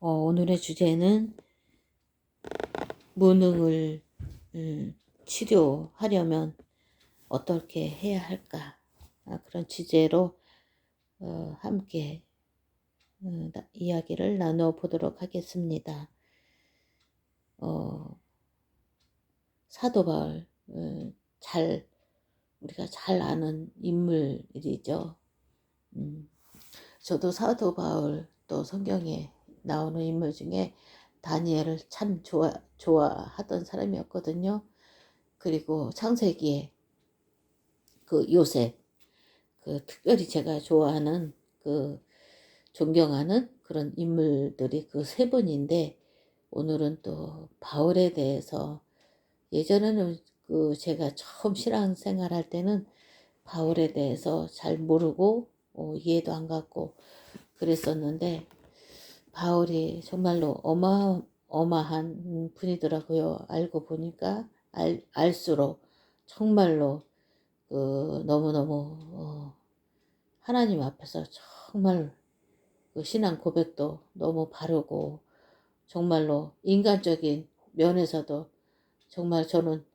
오늘의 주제는 무능을 치료하려면 어떻게 해야 할까? 그런 주제로 함께 이야기를 나눠보도록 하겠습니다. 사도 바울, 우리가 잘 아는 인물이죠. 저도 사도 바울 또 성경에 나오는 인물 중에 다니엘을 참 좋아하던 사람이었거든요. 그리고 창세기에 그 요셉, 특별히 제가 좋아하는 존경하는 그런 인물들이 그 세 분인데, 오늘은 또 바울에 대해서, 예전에는 제가 처음 신앙생활 할 때는 바울에 대해서 잘 모르고 이해도 안 갔고 그랬었는데, 바울이 정말로 어마어마한 분이더라고요. 알고 보니까 알수록 정말로 너무너무 하나님 앞에서 정말 신앙 고백도 너무 바르고, 정말로 인간적인 면에서도 정말 저는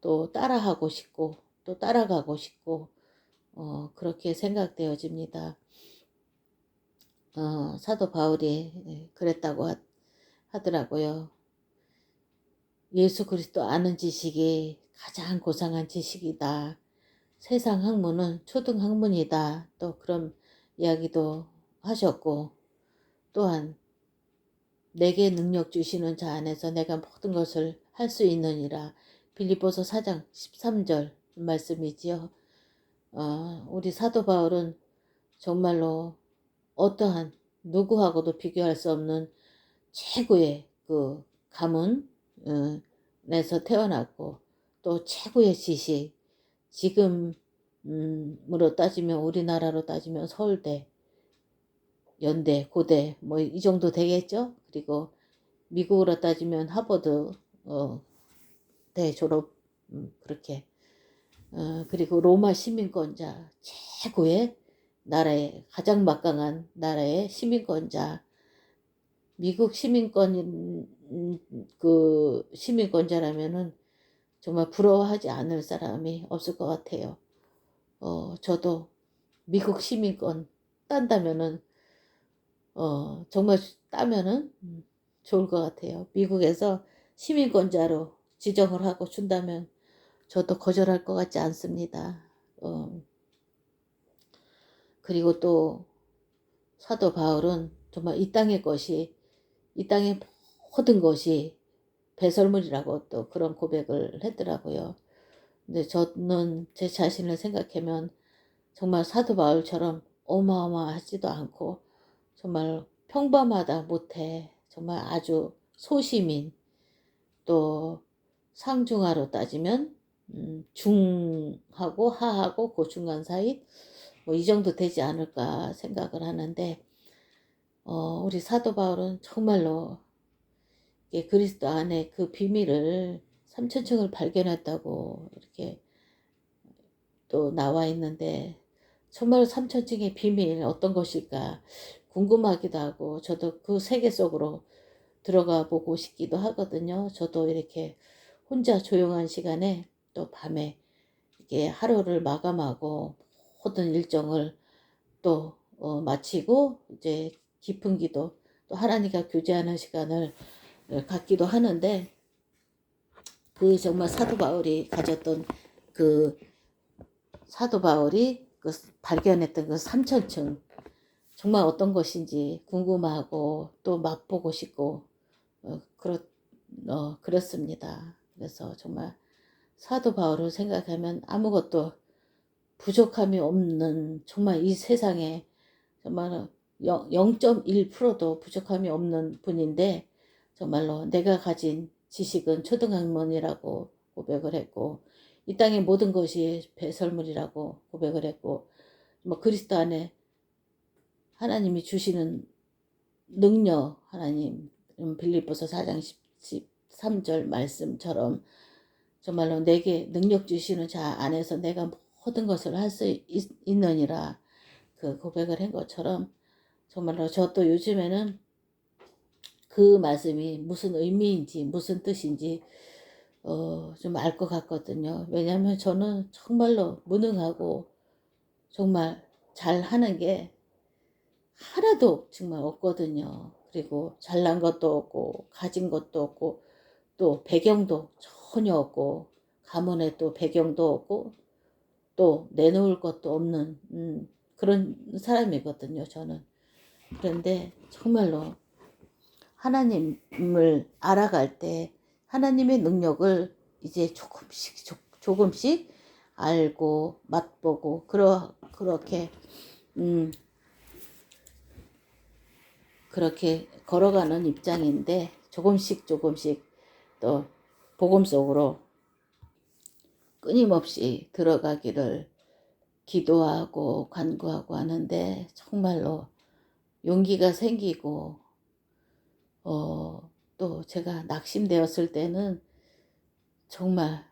또 따라하고 싶고 또 따라가고 싶고 그렇게 생각되어집니다. 사도 바울이 그랬다고 하더라고요. 예수 그리스도 아는 지식이 가장 고상한 지식이다. 세상 학문은 초등 학문이다. 또 그런 이야기도 하셨고, 또한 내게 능력 주시는 자 안에서 내가 모든 것을 할 수 있느니라. 빌립보서 4장 13절 말씀이지요. 우리 사도 바울은 정말로 어떠한 누구하고도 비교할 수 없는 최고의 가문에서 태어났고, 또 최고의 지식, 지금으로 따지면 우리나라로 따지면 서울대, 연대, 고대 뭐 이 정도 되겠죠. 그리고 미국으로 따지면 하버드 대 졸업, 그렇게 그리고 로마 시민권자, 최고의 나라의 가장 막강한 나라의 시민권자, 미국 시민권자라면은 정말 부러워하지 않을 사람이 없을 것 같아요. 저도 미국 시민권 딴다면은 정말 따면은 좋을 것 같아요. 미국에서 시민권자로 지정을 하고 준다면 저도 거절할 것 같지 않습니다. 그리고 또 사도 바울은 정말 이 땅의 모든 것이 배설물이라고 또 그런 고백을 했더라고요. 근데 저는 제 자신을 생각하면 정말 사도 바울처럼 어마어마하지도 않고 정말 평범하다 못해 정말 아주 소시민, 또 상중하로 따지면 중하고 하하고 그 중간 사이 뭐 이 정도 되지 않을까 생각을 하는데, 우리 사도 바울은 정말로 그리스도 안에 그 비밀을 삼천층을 발견했다고 이렇게 또 나와 있는데, 정말 삼천층의 비밀 어떤 것일까 궁금하기도 하고, 저도 그 세계 속으로 들어가 보고 싶기도 하거든요. 저도 이렇게 혼자 조용한 시간에 또 밤에 이렇게 하루를 마감하고 모든 일정을 또 마치고 이제 깊은 기도, 또 하나님과 교제하는 시간을 갖기도 하는데, 정말 사도 바울이 가졌던 사도 바울이 발견했던 삼천층, 정말 어떤 것인지 궁금하고 또 맛보고 싶고 그렇습니다. 그래서 정말 사도 바울을 생각하면 아무것도 부족함이 없는, 정말 이 세상에 정말 0.1%도 부족함이 없는 분인데, 정말로 내가 가진 지식은 초등학문이라고 고백을 했고, 이 땅의 모든 것이 배설물이라고 고백을 했고, 뭐 그리스도 안에 하나님이 주시는 능력, 하나님 빌립보서 4장 13절 말씀처럼 정말로 내게 능력 주시는 자 안에서 내가 모든 것을 할 수 있느니라 그 고백을 한 것처럼, 정말로 저도 요즘에는 그 말씀이 무슨 의미인지 무슨 뜻인지 좀 알 것 같거든요. 왜냐하면 저는 정말로 무능하고 정말 잘하는 게 하나도 정말 없거든요. 그리고 잘난 것도 없고 가진 것도 없고 또 배경도 전혀 없고 가문에 또 배경도 없고 또 내놓을 것도 없는 그런 사람이거든요, 저는. 그런데 정말로 하나님을 알아갈 때 하나님의 능력을 이제 조금씩 알고 맛보고 그렇게 그렇게 걸어가는 입장인데 조금씩 또 복음 속으로 끊임없이 들어가기를 기도하고 간구하고 하는데 정말로 용기가 생기고 또 제가 낙심되었을 때는 정말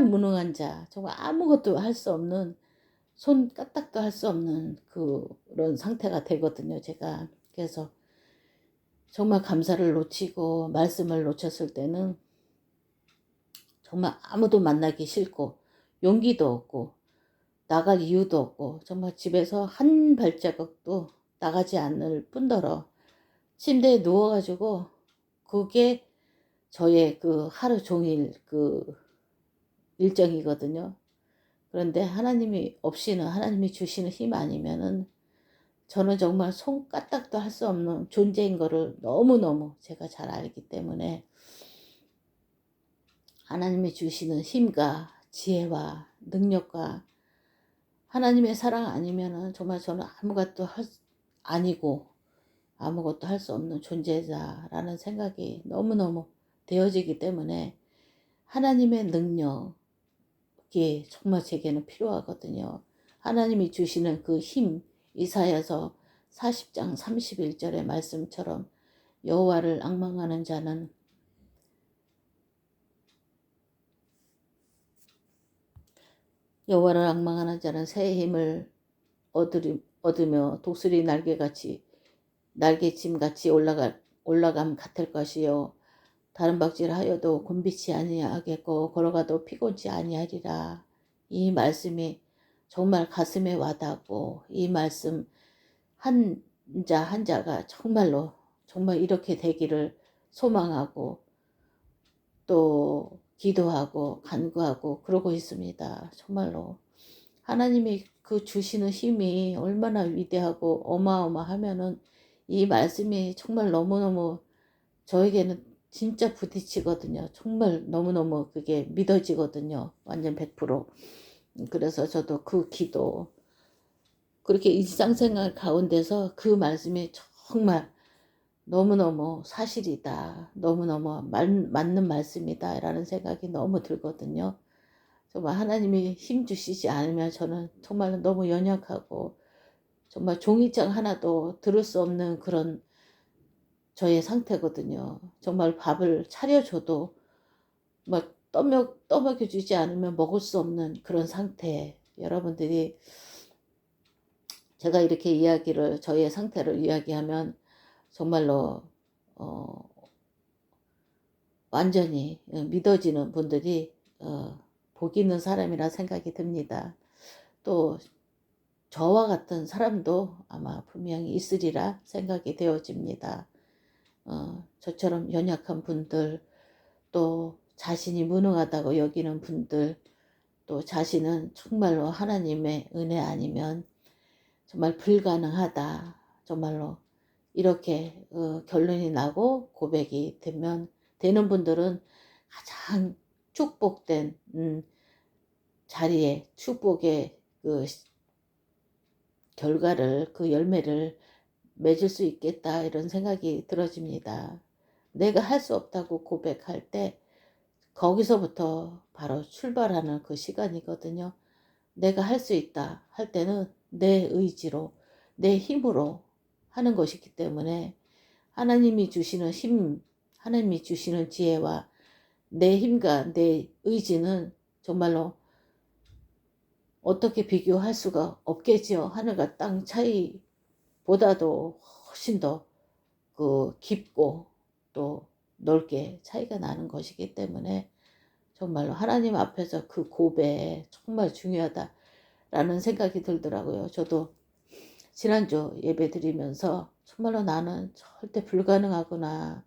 무능한 자, 정말 아무것도 할 수 없는, 손 까딱도 할 수 없는 그런 상태가 되거든요, 제가. 그래서 정말 감사를 놓치고 말씀을 놓쳤을 때는 정말 아무도 만나기 싫고 용기도 없고 나갈 이유도 없고 정말 집에서 한 발자국도 나가지 않을 뿐더러 침대에 누워가지고 그게 저의 그 하루 종일 그 일정이거든요. 그런데 하나님이 없이는, 하나님이 주시는 힘 아니면은 저는 정말 손 까딱도 할 수 없는 존재인 거를 너무너무 제가 잘 알기 때문에 하나님이 주시는 힘과 지혜와 능력과 하나님의 사랑 아니면은 정말 저는 아니고 아무것도 할 수 없는 존재자라는 생각이 너무너무 되어지기 때문에 하나님의 능력이 정말 제게는 필요하거든요. 하나님이 주시는 그 힘, 이사야서 40장 31절의 말씀처럼 여호와를 앙망하는 자는 새 힘을 얻으며 독수리 날개짐같이 올라감 같을 것이요 다른 박질하여도 곤비치 아니하겠고 걸어가도 피곤치 아니하리라. 이 말씀이 정말 가슴에 와닿고 이 말씀 한 자 한 자가 정말로 정말 이렇게 되기를 소망하고 또 기도하고 간구하고 그러고 있습니다. 정말로 하나님이 그 주시는 힘이 얼마나 위대하고 어마어마하면은 이 말씀이 정말 너무너무 저에게는 진짜 부딪히거든요. 정말 너무너무 그게 믿어지거든요. 완전 100%. 그래서 저도 그 기도, 그렇게 일상생활 가운데서 그 말씀이 정말 너무너무 사실이다. 너무너무 맞는 말씀이다. 라는 생각이 너무 들거든요. 정말 하나님이 힘 주시지 않으면 저는 정말 너무 연약하고 정말 종이장 하나도 들을 수 없는 그런 저의 상태거든요. 정말 밥을 차려줘도 막 떠먹여주지 않으면 먹을 수 없는 그런 상태. 여러분들이 제가 이렇게 저의 상태를 이야기하면 정말로 완전히 믿어지는 분들이 복 있는 사람이라 생각이 듭니다. 또 저와 같은 사람도 아마 분명히 있으리라 생각이 되어집니다. 저처럼 연약한 분들, 또 자신이 무능하다고 여기는 분들, 또 자신은 정말로 하나님의 은혜 아니면 정말 불가능하다. 정말로 이렇게 결론이 나고 고백이 되는 분들은 가장 축복된 자리에 축복의 그 결과를, 그 열매를 맺을 수 있겠다 이런 생각이 들어집니다. 내가 할 수 없다고 고백할 때 거기서부터 바로 출발하는 그 시간이거든요. 내가 할 수 있다 할 때는 내 의지로, 내 힘으로 하는 것이기 때문에 하나님이 주시는 힘, 하나님이 주시는 지혜와 내 힘과 내 의지는 정말로 어떻게 비교할 수가 없겠지요. 하늘과 땅 차이 보다도 훨씬 더 그 깊고 또 넓게 차이가 나는 것이기 때문에 정말로 하나님 앞에서 그 고백 정말 중요하다라는 생각이 들더라고요. 저도 지난주 예배 드리면서 정말로 나는 절대 불가능하구나.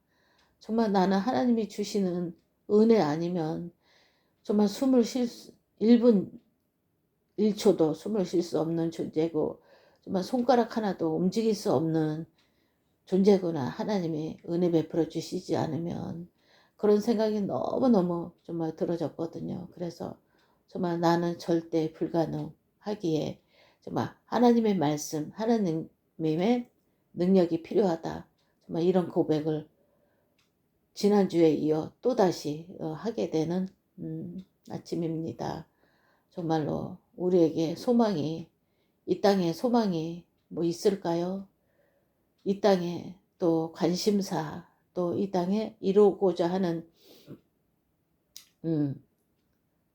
정말 나는 하나님이 주시는 은혜 아니면 정말 1분 1초도 숨을 쉴 수 없는 존재고 정말 손가락 하나도 움직일 수 없는 존재구나. 하나님이 은혜 베풀어 주시지 않으면 그런 생각이 너무너무 정말 들어졌거든요. 그래서 정말 나는 절대 불가능하기에 정말 하나님의 말씀, 하나님의 능력이 필요하다. 정말 이런 고백을 지난주에 이어 또다시 하게 되는 아침입니다. 정말로 우리에게 소망이, 이 땅에 소망이 뭐 있을까요? 이 땅에 또 관심사, 또 이 땅에 이루고자 하는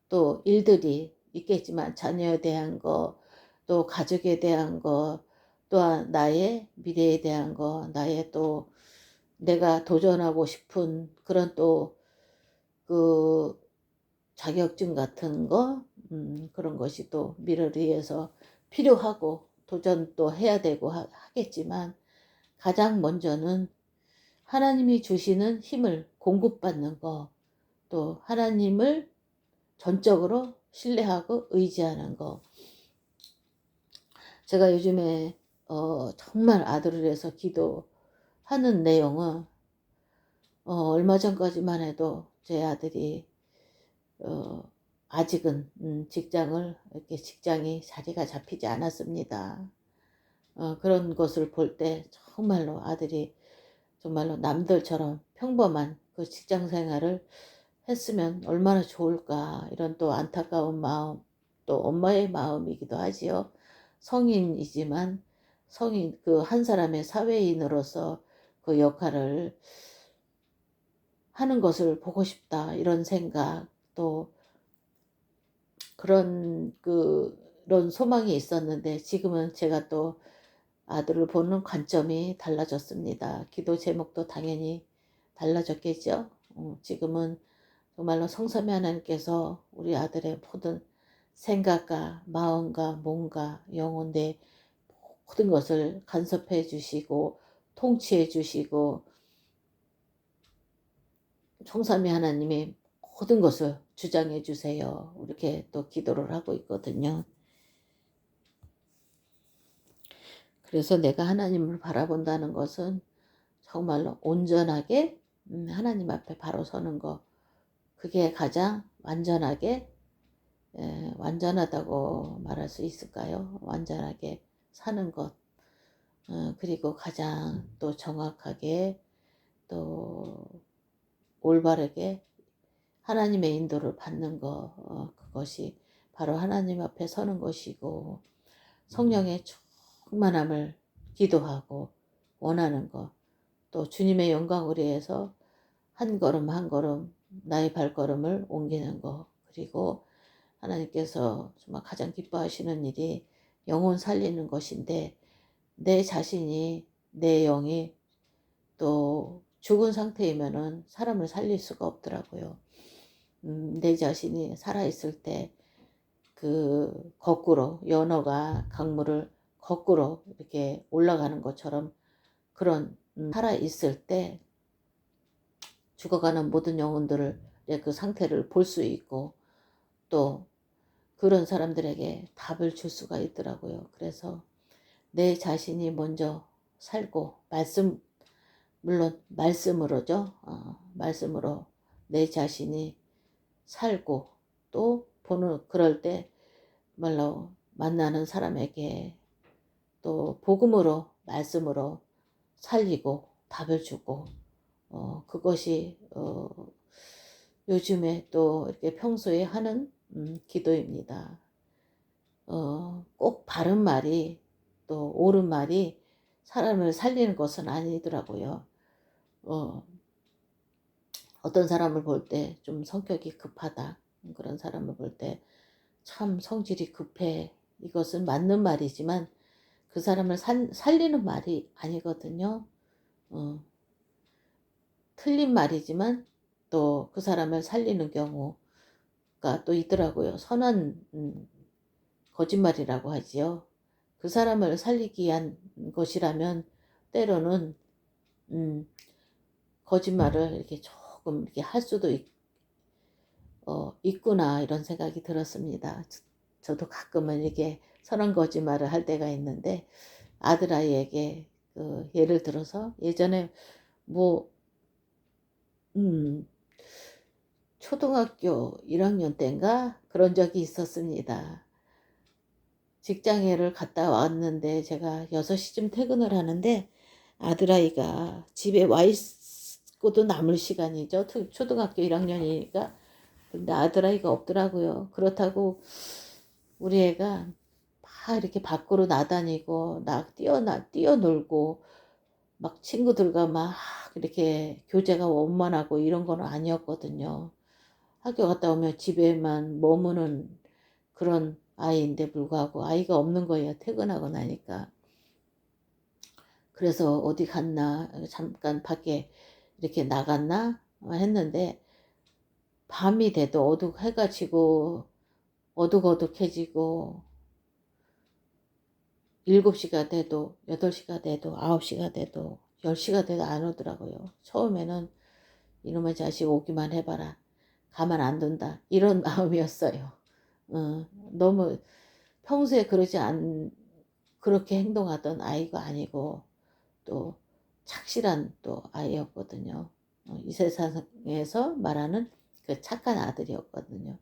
또 일들이 있겠지만 자녀에 대한 거, 또 가족에 대한 거, 또한 나의 미래에 대한 거, 나의 또 내가 도전하고 싶은 그런 또 그 자격증 같은 거, 그런 것이 또 미래를 위해서 필요하고 도전도 해야 되고 하겠지만 가장 먼저는 하나님이 주시는 힘을 공급받는 거, 또 하나님을 전적으로 신뢰하고 의지하는 거. 제가 요즘에 정말 아들을 위해서 기도하는 내용은 얼마 전까지만 해도 제 아들이 아직은 직장이 자리가 잡히지 않았습니다. 그런 것을 볼 때 정말로 아들이 정말로 남들처럼 평범한 그 직장 생활을 했으면 얼마나 좋을까, 이런 또 안타까운 마음, 또 엄마의 마음이기도 하지요. 성인이지만 성인 그 한 사람의 사회인으로서 그 역할을 하는 것을 보고 싶다, 이런 생각, 또 그런 소망이 있었는데 지금은 제가 또 아들을 보는 관점이 달라졌습니다. 기도 제목도 당연히 달라졌겠죠. 지금은 정말로 성삼위 하나님께서 우리 아들의 모든 생각과 마음과 몸과 영혼 내 모든 것을 간섭해 주시고 통치해 주시고 성삼위 하나님이 모든 것을 주장해 주세요. 이렇게 또 기도를 하고 있거든요. 그래서 내가 하나님을 바라본다는 것은 정말로 온전하게 하나님 앞에 바로 서는 것, 그게 가장 완전하다고 말할 수 있을까요? 완전하게 사는 것, 그리고 가장 또 정확하게 또 올바르게 하나님의 인도를 받는 것, 그것이 바로 하나님 앞에 서는 것이고 성령의 충만함을 기도하고 원하는 것, 또 주님의 영광을 위해서 한 걸음 한 걸음 나의 발걸음을 옮기는 것, 그리고 하나님께서 정말 가장 기뻐하시는 일이 영혼 살리는 것인데 내 자신이, 내 영이 또 죽은 상태이면은 사람을 살릴 수가 없더라고요. 내 자신이 살아있을 때 그 거꾸로 연어가 강물을 거꾸로 이렇게 올라가는 것처럼 그런 살아있을 때 죽어가는 모든 영혼들을 그 상태를 볼 수 있고 또 그런 사람들에게 답을 줄 수가 있더라고요. 그래서 내 자신이 먼저 살고 물론 말씀으로죠. 말씀으로 내 자신이 살고 또 그럴 때 말로 만나는 사람에게 또 복음으로 말씀으로 살리고 답을 주고 그것이 요즘에 또 이렇게 평소에 하는 기도입니다. 꼭 바른 말이 또 옳은 말이 사람을 살리는 것은 아니더라고요. 어떤 사람을 볼 때 좀 성격이 급하다, 그런 사람을 볼 때 참 성질이 급해, 이것은 맞는 말이지만 그 사람을 살리는 말이 아니거든요. 어, 틀린 말이지만 또 그 사람을 살리는 경우가 또 있더라고요. 선한 거짓말이라고 하지요. 그 사람을 살리기 위한 것이라면 때로는 음, 거짓말을 이렇게 조금 이렇게 할 수도 있구나 이런 생각이 들었습니다. 저도 가끔은 이렇게 선한 거짓말을 할 때가 있는데 아들아이에게 그 예를 들어서 예전에 뭐 초등학교 1학년 때인가 그런 적이 있었습니다. 직장에를 갔다 왔는데 제가 6시쯤 퇴근을 하는데 아들아이가 집에 와 있고도 남을 시간이죠. 초등학교 1학년이니까. 근데 아들아이가 없더라고요. 그렇다고 우리 애가 막 이렇게 밖으로 나다니고 뛰어놀고 막 친구들과 막 이렇게 교제가 원만하고 이런 건 아니었거든요. 학교 갔다 오면 집에만 머무는 그런 아이인데 불구하고 아이가 없는 거예요. 퇴근하고 나니까. 그래서 어디 갔나 잠깐 밖에 이렇게 나갔나 했는데 밤이 돼도 해가 지고 어둑어둑해지고 7시가 돼도 8시가 돼도 9시가 돼도 10시가 돼도 안 오더라고요. 처음에는 이놈의 자식 오기만 해봐라. 가만 안 둔다. 이런 마음이었어요. 너무 평소에 그렇게 행동하던 아이가 아니고 또 착실한 또 아이였거든요. 이 세상에서 말하는 그 착한 아들이었거든요.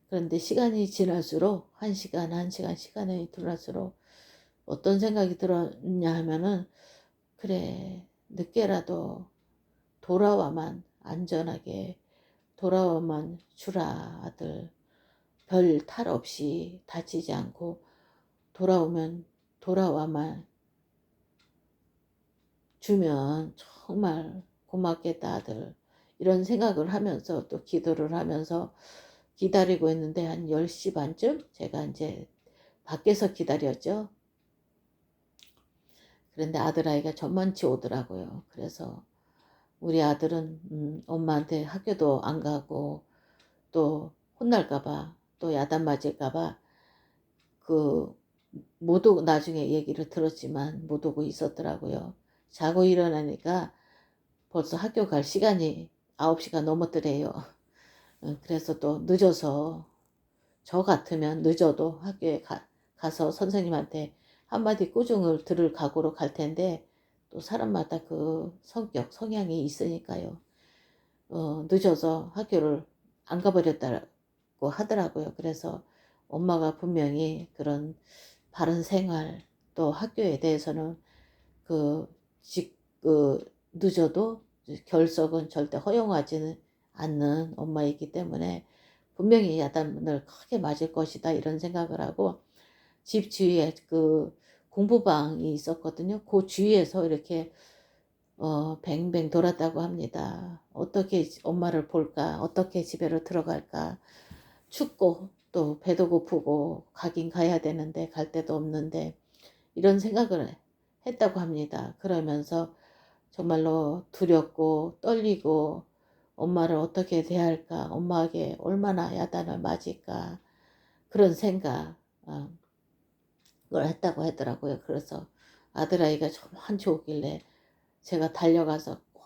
그런데 시간이 지날수록 1시간, 1시간 시간이 지날수록 어떤 생각이 들었냐 하면은 그래 늦게라도 돌아와만 안전하게 돌아와만 주라 아들. 별 탈 없이 다치지 않고 돌아와만 주면 정말 고맙겠다 아들. 이런 생각을 하면서 또 기도를 하면서 기다리고 있는데 한 10시 반쯤 제가 이제 밖에서 기다렸죠. 그런데 아들아이가 저만치 오더라고요. 그래서 우리 아들은 엄마한테 학교도 안 가고 또 혼날까봐 또 야단 맞을까봐 그 못 오고 나중에 얘기를 들었지만 못 오고 있었더라고요. 자고 일어나니까 벌써 학교 갈 시간이 9시가 넘었더래요. 그래서 또 늦어서 저 같으면 늦어도 학교에 가서 선생님한테 한마디 꾸중을 들을 각오로 갈 텐데 또 사람마다 그 성향이 있으니까요. 늦어서 학교를 안 가버렸다고 하더라고요. 그래서 엄마가 분명히 그런 바른 생활 또 학교에 대해서는 그, 늦어도 결석은 절대 허용하지는 않는 엄마이기 때문에 분명히 야단을 크게 맞을 것이다 이런 생각을 하고 집 주위에 그 공부방이 있었거든요. 그 주위에서 이렇게 뱅뱅 돌았다고 합니다. 어떻게 엄마를 볼까? 어떻게 집에로 들어갈까? 춥고 또 배도 고프고 가긴 가야 되는데 갈 데도 없는데 이런 생각을 했다고 합니다. 그러면서 정말로 두렵고 떨리고 엄마를 어떻게 대할까? 엄마에게 얼마나 야단을 맞을까? 그런 생각을 했다고 하더라고요. 그래서 아들아이가 저만치 오길래 제가 달려가서 꼭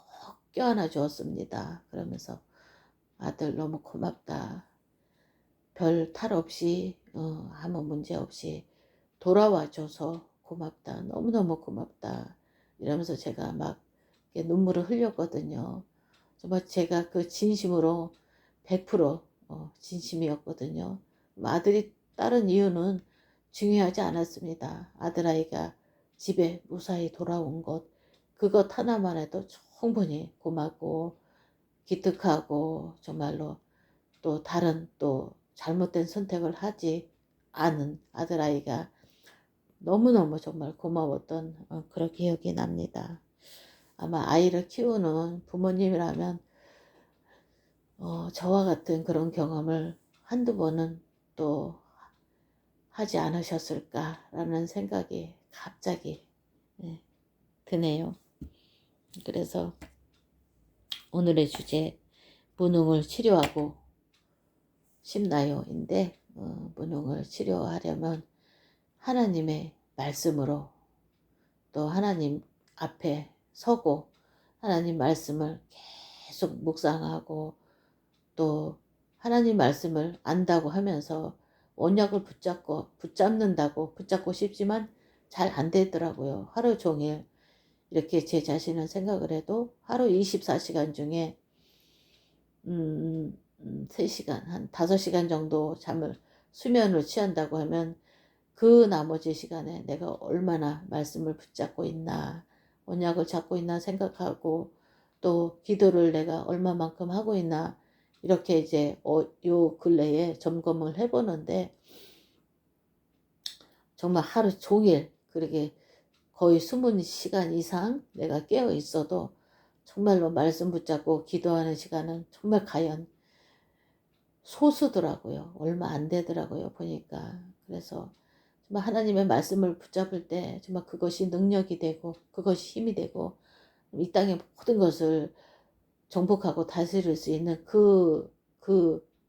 껴안아 주었습니다. 그러면서 아들 너무 고맙다. 별 탈 없이 아무 문제 없이 돌아와줘서 고맙다. 너무너무 고맙다. 이러면서 제가 막 눈물을 흘렸거든요. 정말 제가 그 진심으로 100% 진심이었거든요. 아들이 다른 이유는 중요하지 않았습니다. 아들아이가 집에 무사히 돌아온 것 그것 하나만 해도 충분히 고맙고 기특하고 정말로 또 다른 또 잘못된 선택을 하지 않은 아들아이가 너무너무 정말 고마웠던 그런 기억이 납니다. 아마 아이를 키우는 부모님이라면 저와 같은 그런 경험을 한두 번은 또 하지 않으셨을까라는 생각이 갑자기 드네요. 그래서 오늘의 주제 무능을 치료하고 싶나요인데 무능을 치료하려면 하나님의 말씀으로 또 하나님 앞에 서고 하나님 말씀을 계속 묵상하고 또 하나님 말씀을 안다고 하면서 언약을 붙잡고 싶지만 잘 안 되더라고요. 하루 종일 이렇게 제 자신을 생각을 해도 하루 24시간 중에 3시간 한 5시간 정도 수면을 취한다고 하면 그 나머지 시간에 내가 얼마나 말씀을 붙잡고 있나 언약을 잡고 있나 생각하고 또 기도를 내가 얼마만큼 하고 있나 이렇게 이제 요 근래에 점검을 해보는데 정말 하루 종일 그렇게 거의 20시간 이상 내가 깨어 있어도 정말로 말씀 붙잡고 기도하는 시간은 정말 과연 소수더라고요. 얼마 안 되더라고요. 보니까. 그래서 정말 하나님의 말씀을 붙잡을 때 정말 그것이 능력이 되고 그것이 힘이 되고 이 땅의 모든 것을 정복하고 다스릴 수 있는 그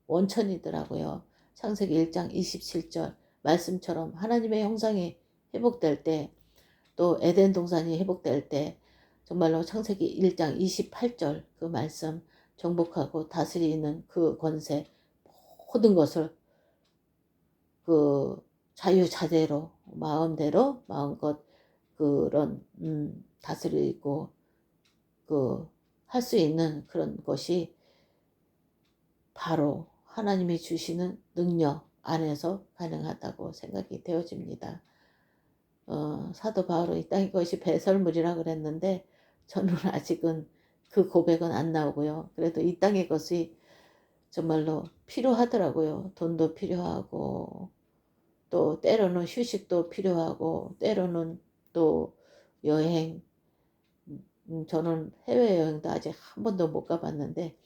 원천이더라고요. 창세기 1장 27절 말씀처럼 하나님의 형상이 회복될 때 또 에덴 동산이 회복될 때 정말로 창세기 1장 28절 그 말씀 정복하고 다스리는 그 권세 모든 것을 그 자유자재로 마음대로 마음껏 그런 다스리고 그 할 수 있는 그런 것이 바로 하나님이 주시는 능력 안에서 가능하다고 생각이 되어집니다. 사도 바울은 이 땅의 것이 배설물이라 그랬는데 저는 아직은 그 고백은 안 나오고요. 그래도 이 땅의 것이 정말로 필요하더라고요. 돈도 필요하고 또 때로는 휴식도 필요하고 때로는 또 여행 저는 해외여행도 아직 한 번도 못 가봤는데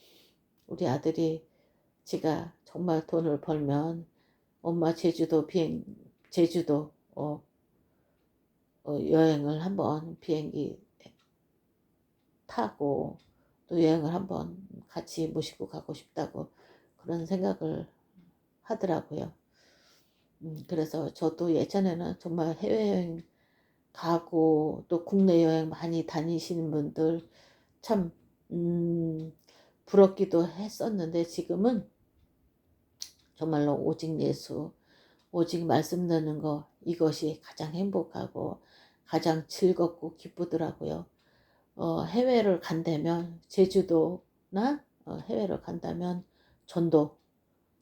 우리 아들이 지가 정말 돈을 벌면 엄마 제주도 여행을 한번 비행기 타고 또 여행을 한번 같이 모시고 가고 싶다고 그런 생각을 하더라고요. 그래서 저도 예전에는 정말 해외여행 가고 또 국내 여행 많이 다니시는 분들 참 부럽기도 했었는데 지금은 정말로 오직 예수, 오직 말씀 듣는 거 이것이 가장 행복하고 가장 즐겁고 기쁘더라고요. 해외를 간다면 제주도나 해외를 간다면 전도,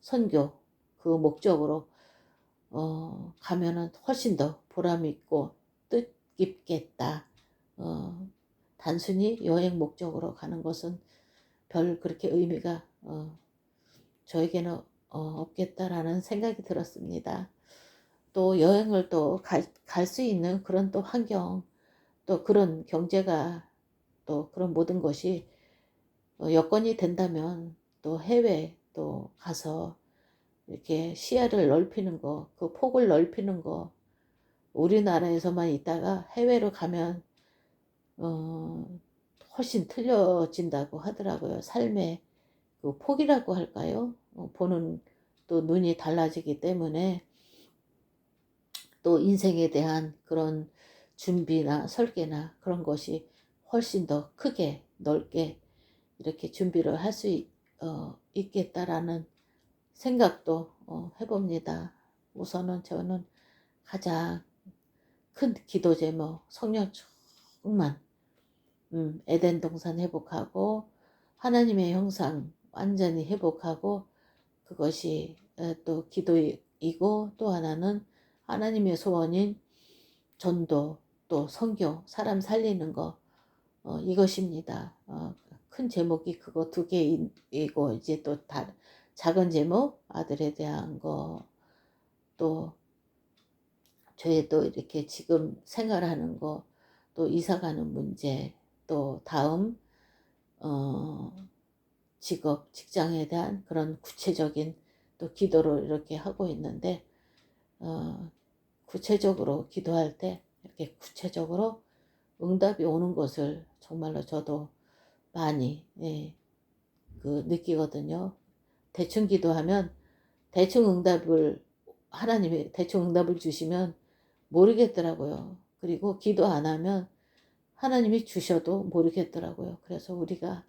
선교 그 목적으로 가면은 훨씬 더 보람 있고 뜻깊겠다. 단순히 여행 목적으로 가는 것은 별 그렇게 의미가 저에게는 없겠다라는 생각이 들었습니다. 또 여행을 또 갈 수 있는 그런 또 환경 또 그런 경제가 또 그런 모든 것이 여건이 된다면 또 해외 또 가서 이렇게 시야를 넓히는 거, 그 폭을 넓히는 거, 우리나라에서만 있다가 해외로 가면 훨씬 틀려진다고 하더라고요. 삶의 그 폭이라고 할까요? 보는 또 눈이 달라지기 때문에 또 인생에 대한 그런 준비나 설계나 그런 것이 훨씬 더 크게 넓게 이렇게 준비를 할 수 있겠다라는 생각도 해봅니다. 우선은 저는 가장 큰 기도 제목 성령 충만 에덴 동산 회복하고 하나님의 형상 완전히 회복하고 그것이 또 기도이고 또 하나는 하나님의 소원인 전도 또 선교 사람 살리는 거 이것입니다. 큰 제목이 그거 2개이고 이제 또 작은 제목 아들에 대한 거 또 저의 또 이렇게 지금 생활하는 거 또 이사가는 문제 또 다음 직장에 대한 그런 구체적인 또 기도를 이렇게 하고 있는데 구체적으로 기도할 때 이렇게 구체적으로 응답이 오는 것을 정말로 저도 많이 느끼거든요. 대충 기도하면 하나님이 대충 응답을 주시면 모르겠더라고요. 그리고 기도 안 하면 하나님이 주셔도 모르겠더라고요. 그래서 우리가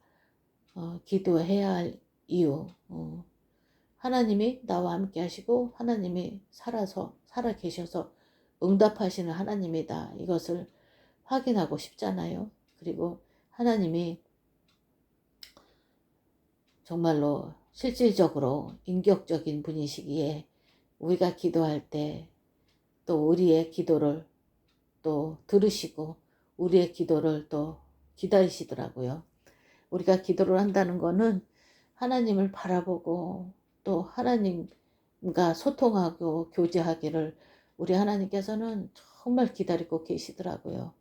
기도해야 할 이유, 하나님이 나와 함께 하시고 하나님이 살아 계셔서 응답하시는 하나님이다. 이것을 확인하고 싶잖아요. 그리고 하나님이 정말로 실질적으로 인격적인 분이시기에 우리가 기도할 때 또 우리의 기도를 또 들으시고 우리의 기도를 또 기다리시더라고요. 우리가 기도를 한다는 거는 하나님을 바라보고 또 하나님과 소통하고 교제하기를 우리 하나님께서는 정말 기다리고 계시더라고요.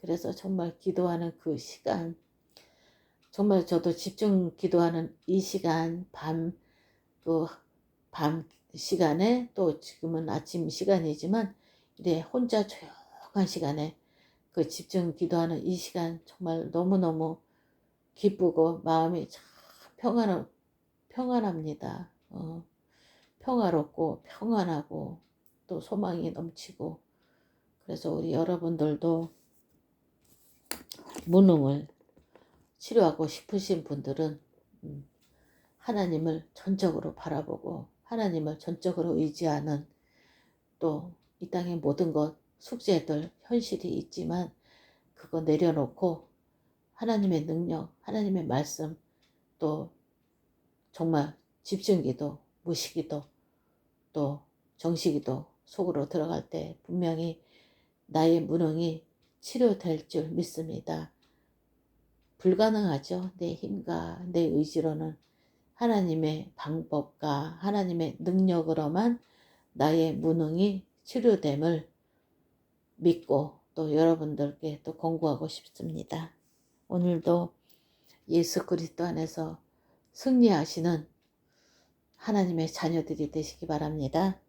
그래서 정말 기도하는 그 시간, 정말 저도 집중 기도하는 이 시간, 밤 시간에 또 지금은 아침 시간이지만 이래 혼자 조용한 시간에 그 집중 기도하는 이 시간 정말 너무너무 기쁘고 마음이 참 평안합니다. 평화롭고 평안하고 또 소망이 넘치고 그래서 우리 여러분들도 무능을 치료하고 싶으신 분들은 하나님을 전적으로 바라보고 하나님을 전적으로 의지하는 또 이 땅의 모든 것 숙제들 현실이 있지만 그거 내려놓고 하나님의 능력 하나님의 말씀 또 정말 집중기도 무시기도 또 정시기도 속으로 들어갈 때 분명히 나의 무능이 치료될 줄 믿습니다. 불가능하죠. 내 힘과 내 의지로는 하나님의 방법과 하나님의 능력으로만 나의 무능이 치료됨을 믿고 또 여러분들께 또 권고하고 싶습니다. 오늘도 예수 그리스도 안에서 승리하시는 하나님의 자녀들이 되시기 바랍니다.